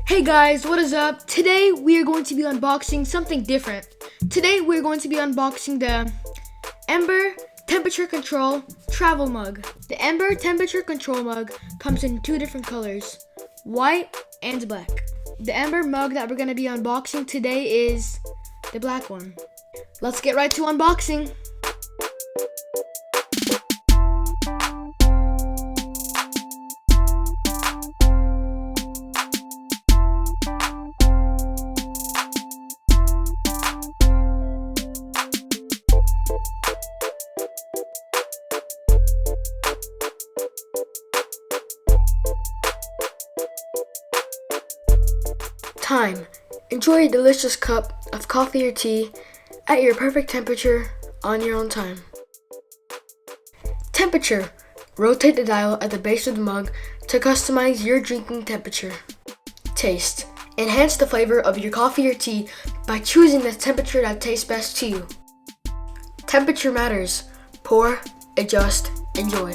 Hey guys, what is up? Today we are going to be unboxing something different. Today we're going to be unboxing the Ember Temperature Control Travel Mug. The Ember Temperature Control Mug comes in two different colors, white and black. The Ember mug that we're going to be unboxing today is the black one. Let's get right to unboxing. Time. Enjoy a delicious cup of coffee or tea at your perfect temperature on your own time. Temperature. Rotate the dial at the base of the mug to customize your drinking temperature. Taste. Enhance the flavor of your coffee or tea by choosing the temperature that tastes best to you. Temperature matters. Pour, adjust, enjoy.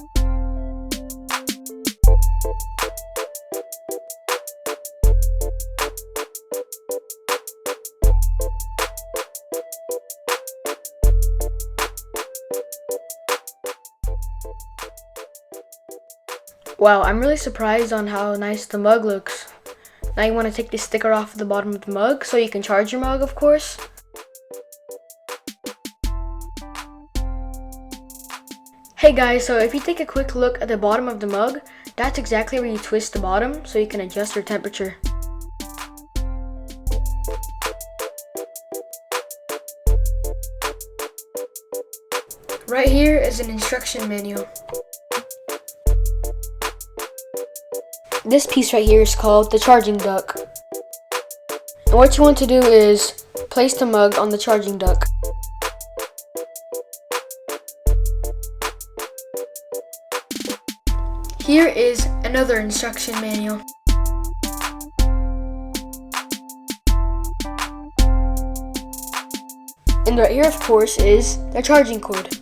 Wow, I'm really surprised on how nice the mug looks. Now you want to take the sticker off the bottom of the mug so you can charge your mug, of course. Hey guys, so if you take a quick look at the bottom of the mug, that's exactly where you twist the bottom so you can adjust your temperature. Right here is an instruction manual. This piece right here is called the charging duck. And what you want to do is place the mug on the charging duck. Here is another instruction manual. And right here, of course, is the charging cord.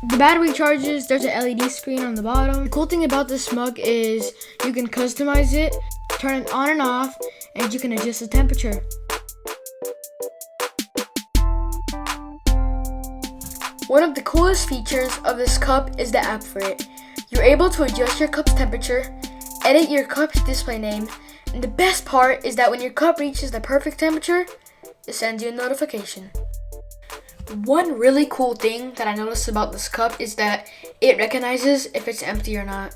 The battery charges, there's an LED screen on the bottom. The cool thing about this mug is you can customize it, turn it on and off, and you can adjust the temperature. One of the coolest features of this cup is the app for it. You're able to adjust your cup's temperature, edit your cup's display name, and the best part is that when your cup reaches the perfect temperature, it sends you a notification. One really cool thing that I noticed about this cup is that it recognizes if it's empty or not.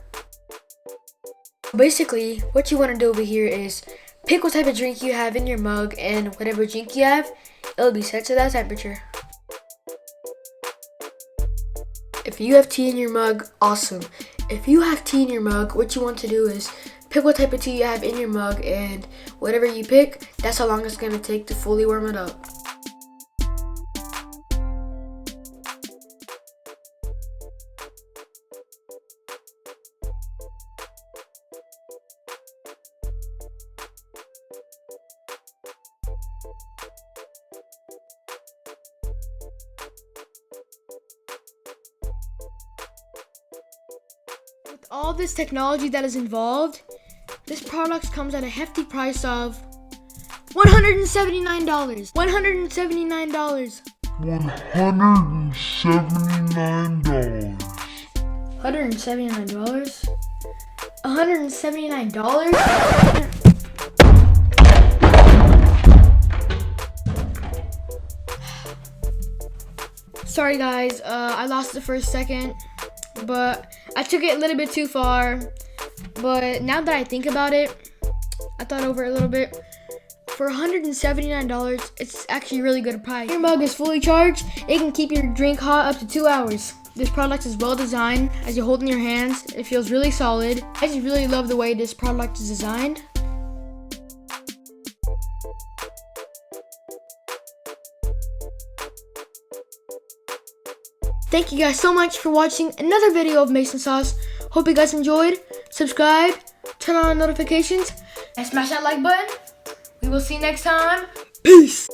Basically, what you want to do over here is pick what type of drink you have in your mug, and whatever drink you have, it'll be set to that temperature. If you have tea in your mug, awesome. If you have tea in your mug, what you want to do is pick what type of tea you have in your mug, and whatever you pick, that's how long it's going to take to fully warm it up. With all this technology that is involved, this product comes at a hefty price of $179. $179. $179. $179? $179? Sorry guys, I lost it for a second, but I took it a little bit too far. But now that I think about it, I thought over it a little bit. For $179, it's actually a really good price. Your mug is fully charged. It can keep your drink hot up to 2 hours. This product is well designed. As you hold in your hands, it feels really solid. I just really love the way this product is designed. Thank you guys so much for watching another video of Mason Sauce. Hope you guys enjoyed. Subscribe, turn on notifications, and smash that like button. We will see you next time. Peace.